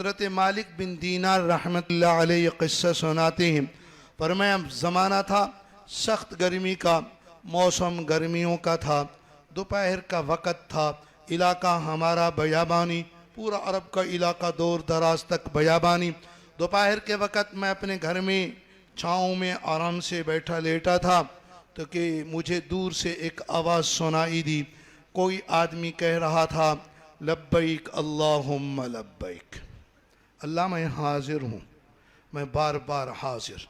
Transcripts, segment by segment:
حضرت مالک بن دینار رحمت اللہ علیہ قصہ سناتے ہیں، فرمایا زمانہ تھا سخت گرمی کا، موسم گرمیوں کا تھا، دوپہر کا وقت تھا، علاقہ ہمارا بیابانی، پورا عرب کا علاقہ دور دراز تک بیابانی۔ دوپہر کے وقت میں اپنے گھر میں چھاؤں میں آرام سے بیٹھا لیٹا تھا تو کہ مجھے دور سے ایک آواز سنائی دی، کوئی آدمی کہہ رہا تھا لبیک اللہم لبیک، اللہ میں حاضر ہوں، میں بار بار حاضر۔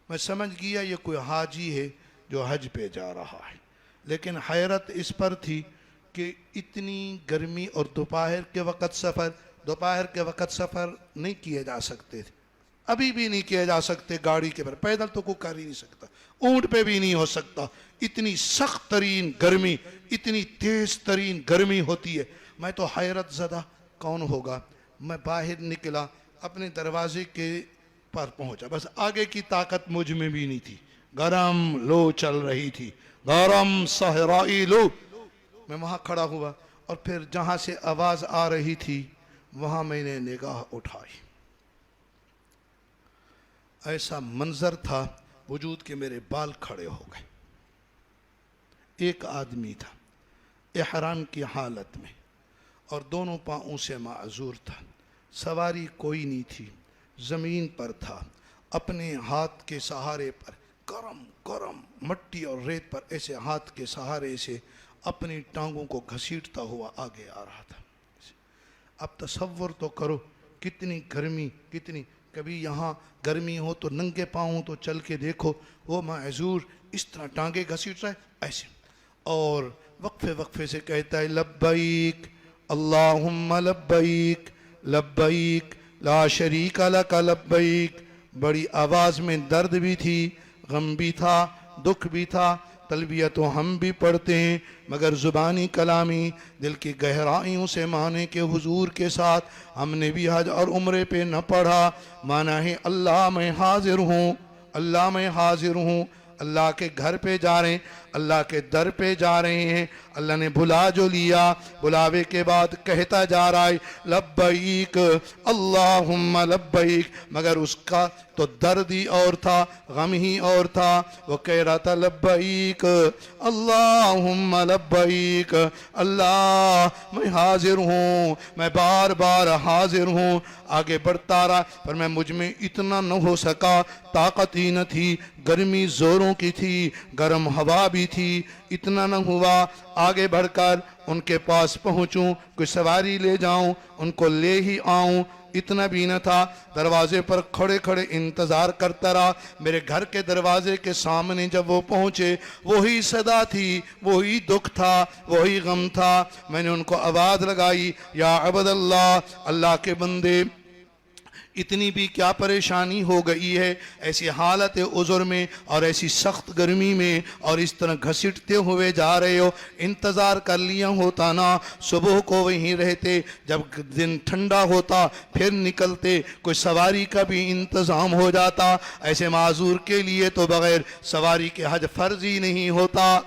میں سمجھ گیا یہ کوئی حاجی ہے جو حج پہ جا رہا ہے، لیکن حیرت اس پر تھی کہ اتنی گرمی اور دوپہر کے وقت سفر نہیں کیے جا سکتے تھے، ابھی بھی نہیں کیے جا سکتے گاڑی کے پر، پیدل تو کوئی کر ہی نہیں سکتا، اونٹ پہ بھی نہیں ہو سکتا، اتنی سخت ترین گرمی، اتنی تیز ترین گرمی ہوتی ہے۔ میں تو حیرت زدہ کون ہوگا، میں باہر نکلا، اپنے دروازے کے پر پہنچا، بس آگے کی طاقت مجھ میں بھی نہیں تھی، گرم لو چل رہی تھی، گرم صحرائی لو۔ میں وہاں کھڑا ہوا اور پھر جہاں سے آواز آ رہی تھی وہاں میں نے نگاہ اٹھائی، ایسا منظر تھا وجود کے میرے بال کھڑے ہو گئے۔ ایک آدمی تھا احرام کی حالت میں اور دونوں پاؤں سے معذور تھا، سواری کوئی نہیں تھی، زمین پر تھا، اپنے ہاتھ کے سہارے پر گرم گرم مٹی اور ریت پر ایسے ہاتھ کے سہارے سے اپنی ٹانگوں کو گھسیٹتا ہوا آگے آ رہا تھا۔ اب تصور تو کرو کتنی گرمی، کتنی، کبھی یہاں گرمی ہو تو ننگے پاؤں تو چل کے دیکھو، وہ معذور اس طرح ٹانگیں گھسیٹ رہا ہے ایسے، اور وقفے سے کہتا ہے لبیک اللہم لبیک لبیک لا شریک لک لبیک۔ بڑی آواز میں درد بھی تھی، غم بھی تھا، دکھ بھی تھا، تلبیہ تو ہم بھی پڑھتے ہیں مگر زبانی کلامی دل کی گہرائیوں سے مانے کے حضور کے ساتھ ہم نے بھی حج اور عمرے پہ نہ پڑھا۔ مانا ہے اللہ میں حاضر ہوں، اللہ میں حاضر ہوں، اللہ کے گھر پہ جا رہے ہیں، اللہ کے در پہ جا رہے ہیں، اللہ نے بلا جو لیا، بلاوے کے بعد کہتا جا رہا ہے لبیک اللہم لبیک، مگر اس کا تو درد ہی اور تھا، غم ہی اور تھا، وہ کہہ رہا تھا لبیک اللہم لبیک، اللہ میں حاضر ہوں، میں بار بار حاضر ہوں۔ آگے بڑھتا رہا پر میں مجھ میں اتنا نہ ہو سکا، طاقت ہی نہ تھی، گرمی زوروں کی تھی، گرم ہوا بھی تھی، اتنا نہ ہوا آگے بڑھ کر ان کے پاس پہنچوں، کوئی سواری لے جاؤں، ان کو لے ہی آؤں، اتنا بھی نہ تھا۔ دروازے پر کھڑے کھڑے انتظار کرتا رہا، میرے گھر کے دروازے کے سامنے جب وہ پہنچے وہی صدا تھی، وہی دکھ تھا، وہی غم تھا۔ میں نے ان کو آواز لگائی یا عبد اللہ، اللہ کے بندے، اتنی بھی کیا پریشانی ہو گئی ہے، ایسی حالت عذر میں اور ایسی سخت گرمی میں اور اس طرح گھسٹتے ہوئے جا رہے ہو، انتظار کر لیا ہوتا نا، صبح کو وہیں رہتے، جب دن ٹھنڈا ہوتا پھر نکلتے، کوئی سواری کا بھی انتظام ہو جاتا۔ ایسے معذور کے لیے تو بغیر سواری کے حج فرض ہی نہیں ہوتا،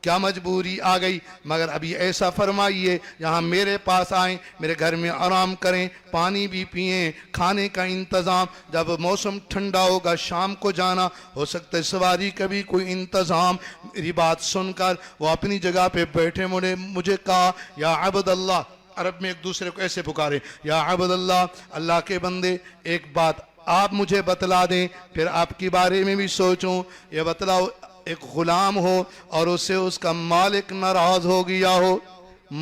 کیا مجبوری آ گئی، مگر ابھی ایسا فرمائیے یہاں میرے پاس آئیں، میرے گھر میں آرام کریں، پانی بھی پئیں، کھانے کا انتظام، جب موسم ٹھنڈا ہوگا شام کو جانا، ہو سکتا ہے سواری کا بھی کوئی انتظام۔ میری بات سن کر وہ اپنی جگہ پہ بیٹھے، مجھے کہا یا عبد اللہ، عرب میں ایک دوسرے کو ایسے پکارے یا عبد اللہ، اللہ کے بندے ایک بات آپ مجھے بتلا دیں، پھر آپ کے بارے میں بھی سوچوں، یہ بتلاؤ ایک غلام ہو اور اسے اس کا مالک ناراض ہو گیا ہو،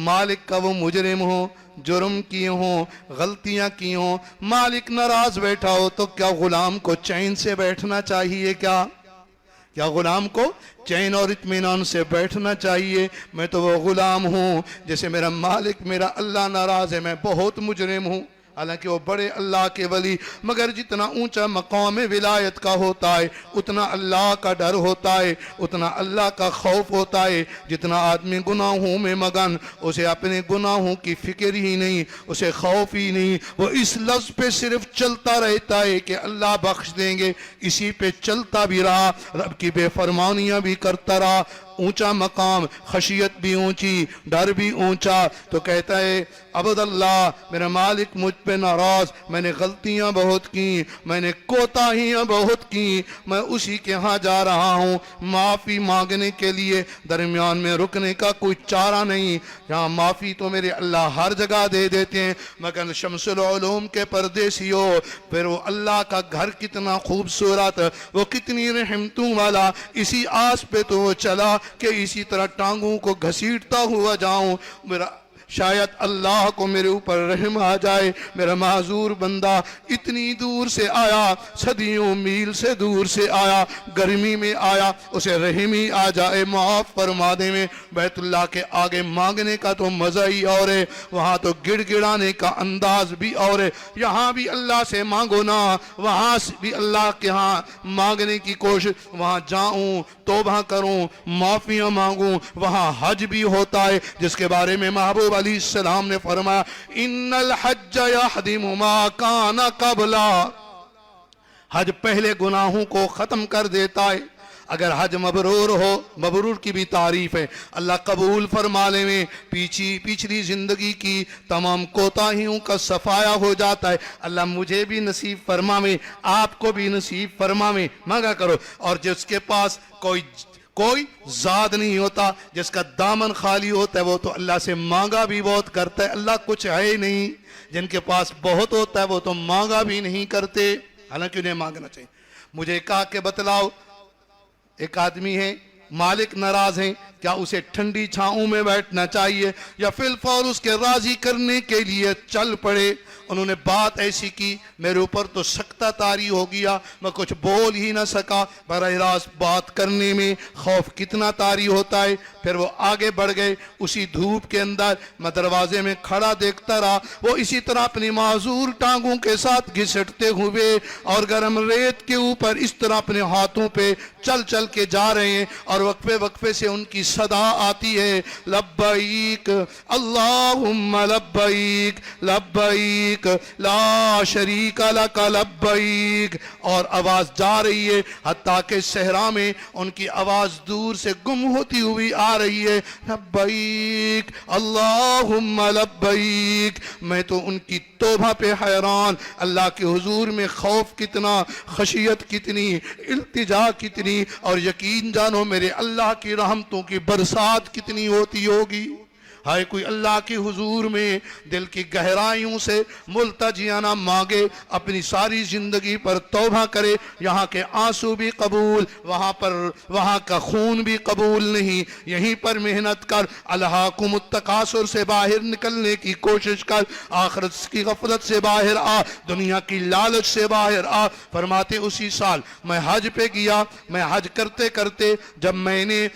مالک کا وہ مجرم ہو، جرم کیے ہوں، غلطیاں کی ہوں، مالک ناراض بیٹھا ہو تو کیا غلام کو چین سے بیٹھنا چاہیے؟ کیا غلام کو چین اور اطمینان سے بیٹھنا چاہیے؟ میں تو وہ غلام ہوں جیسے میرا مالک، میرا اللہ ناراض ہے، میں بہت مجرم ہوں۔ حالانکہ وہ بڑے اللہ کے ولی، مگر جتنا اونچا مقام ولایت کا ہوتا ہے اتنا اللہ کا ڈر ہوتا ہے، اتنا اللہ کا خوف ہوتا ہے۔ جتنا آدمی گناہوں میں مگن، اسے اپنے گناہوں کی فکر ہی نہیں، اسے خوف ہی نہیں، وہ اس لفظ پہ صرف چلتا رہتا ہے کہ اللہ بخش دیں گے، اسی پہ چلتا بھی رہا، رب کی بے فرمانیاں بھی کرتا رہا، اونچا مقام، خشیت بھی اونچی، ڈر بھی اونچا. تو کہتا ہے عبداللہ میرا مالک مجھ پہ ناراض، میں نے غلطیاں بہت کی، میں نے کوتاہیاں بہت کی، میں اسی کے ہاں جا رہا ہوں معافی مانگنے کے لیے. درمیان میں رکنے کا کوئی چارہ نہیں، یہاں معافی تو میرے اللہ ہر جگہ دے دیتے ہیں. مگر شمس العلوم کے پردیسی ہو، پھر وہ اللہ کا گھر کتنا خوبصورت، وہ کتنی رحمتوں والا. اسی آس پہ تو وہ چلا کہ اسی طرح ٹانگوں کو گھسیٹتا ہوا جاؤں، میرا شاید اللہ کو میرے اوپر رحم آ جائے. میرا معذور بندہ اتنی دور سے آیا، صدیوں میل سے دور سے آیا، گرمی میں آیا، اسے رحم ہی آ جائے معاف فرما دے. میں بیت اللہ کے آگے مانگنے کا تو مزہ ہی اور ہے، وہاں تو گڑ گڑانے کا انداز بھی اور ہے. یہاں بھی اللہ سے مانگو نا، وہاں بھی اللہ کے ہاں مانگنے کی کوشش. وہاں جاؤں، توبہ کروں، معافیاں مانگوں. وہاں حج بھی ہوتا ہے جس کے بارے میں محبوب علیہ السلام نے فرمایا ان الحج یہدم ما کان قبلا، حج پہلے گناہوں کو ختم کر دیتا ہے. اگر حج مبرور ہو، مبرور کی بھی تعریف ہے، اللہ قبول فرما لے میں پچھلی زندگی کی تمام کوتاہیوں کا صفایا ہو جاتا ہے. اللہ مجھے بھی نصیب فرما میں، آپ کو بھی نصیب فرما میں. مانگا کرو. اور جس کے پاس کوئی زاد نہیں ہوتا، جس کا دامن خالی ہوتا ہے، وہ تو اللہ سے مانگا بھی بہت کرتا ہے. اللہ کچھ ہے ہی نہیں. جن کے پاس بہت ہوتا ہے وہ تو مانگا بھی نہیں کرتے، حالانکہ انہیں مانگنا چاہیے. مجھے کہا کہ بتلاؤ، ایک آدمی ہے، مالک ناراض ہیں، کیا اسے ٹھنڈی چھاؤں میں بیٹھنا چاہیے یا فی الفور اس کے راضی کرنے کے لیے چل پڑے؟ انہوں نے بات ایسی کی، میرے اوپر تو سکتہ طاری ہو گیا، میں کچھ بول ہی نہ سکا. براہ راست بات کرنے میں خوف کتنا طاری ہوتا ہے. پھر وہ آگے بڑھ گئے. اسی دھوپ کے اندر میں دروازے میں کھڑا دیکھتا رہا، وہ اسی طرح اپنی معذور ٹانگوں کے ساتھ گھسٹتے ہوئے اور گرم ریت کے اوپر اس طرح اپنے ہاتھوں پہ چل چل کے جا رہے ہیں. اور وقفے وقفے سے ان کی صدا آتی ہے لبیک اللہم لبیک لبیک لا شریک لک لبیک. اور آواز جا رہی ہے حتیٰ کہ صحرا میں ان کی آواز دور سے گم ہوتی ہوئی آ رہی ہے لبیک اللہم لبیک. میں تو ان کی توبہ پہ حیران. اللہ کے حضور میں خوف کتنا، خشیت کتنی، التجا کتنی، اور یقین جانو میرے اللہ کی رحمتوں کی برسات کتنی ہوتی ہوگی. ہائے کوئی اللہ کی حضور میں دل کی گہرائیوں سے ملتجیانہ مانگے، اپنی ساری زندگی پر توبہ کرے. یہاں کے آنسو بھی قبول، وہاں کا خون بھی قبول نہیں. یہیں پر محنت کر، الہاکم التکاثر سے باہر نکلنے کی کوشش کر، آخرت کی غفلت سے باہر آ، دنیا کی لالچ سے باہر آ. فرماتے اسی سال میں حج پہ گیا. میں حج کرتے کرتے جب میں نے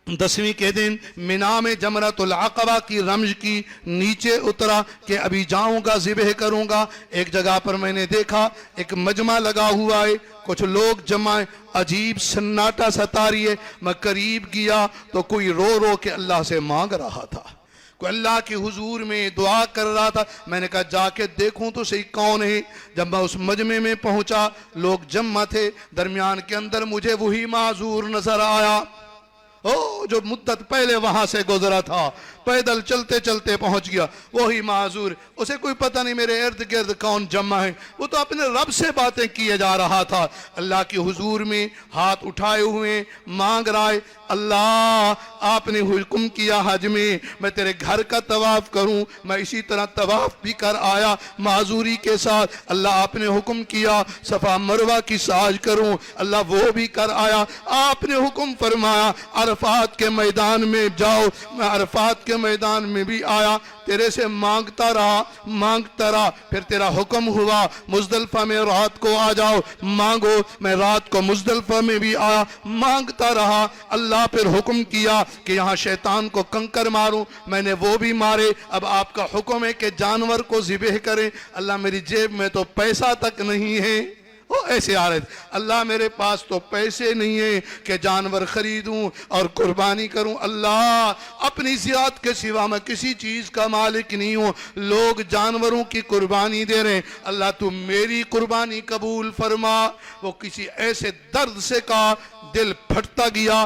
10ویں کے دن منا میں جمرۃ العقبہ کی رمز کی، نیچے اترا کہ ابھی جاؤں گا ذبح کروں گا. ایک جگہ پر میں نے دیکھا ایک مجمع لگا ہوا ہے، کچھ لوگ جمع، عجیب سناٹا ستاری ہے. میں قریب گیا تو کوئی رو رو کے اللہ سے مانگ رہا تھا، کوئی اللہ کے حضور میں دعا کر رہا تھا. میں نے کہا جا کے دیکھوں تو صحیح کون ہے. جب میں اس مجمع میں پہنچا، لوگ جمع تھے، درمیان کے اندر مجھے وہی معذور نظر آیا جو مدت پہلے وہاں سے گزرا تھا. پیدل چلتے چلتے پہنچ گیا، وہی معذور. اسے کوئی پتہ نہیں میرے ارد گرد کون جمع ہے، وہ تو اپنے رب سے باتیں کیے جا رہا تھا. اللہ کے حضور میں ہاتھ اٹھائے ہوئے مانگ رہا ہے اللہ آپ نے حکم کیا حج میں تیرے گھر کا طواف کروں. میں اسی طرح طواف بھی کر آیا معذوری کے ساتھ. اللہ آپ نے حکم کیا صفا مروہ کی سعی کروں، اللہ وہ بھی کر آیا. آپ نے حکم فرمایا عرفات کے میدان میں جاؤ، میں عرفات کے میدان میں بھی آیا. تیرے سے مانگتا رہا، پھر تیرا حکم ہوا مزدلفہ میں رات کو آ جاؤ، مانگو. میں رات کو مزدلفہ میں بھی آیا، مانگتا رہا. اللہ پھر حکم کیا کہ یہاں شیطان کو کنکر ماروں، میں نے وہ بھی مارے. اب آپ کا حکم ہے کہ جانور کو ذبح کریں. اللہ میری جیب میں تو پیسہ تک نہیں ہے. وہ ایسے آ رہے تھے، اللہ میرے پاس تو پیسے نہیں ہیں کہ جانور خریدوں اور قربانی کروں. اللہ اپنی ذات کے سوا میں کسی چیز کا مالک نہیں ہوں. لوگ جانوروں کی قربانی دے رہے ہیں، اللہ تو میری قربانی قبول فرما. وہ کسی ایسے درد سے کا دل پھٹتا گیا،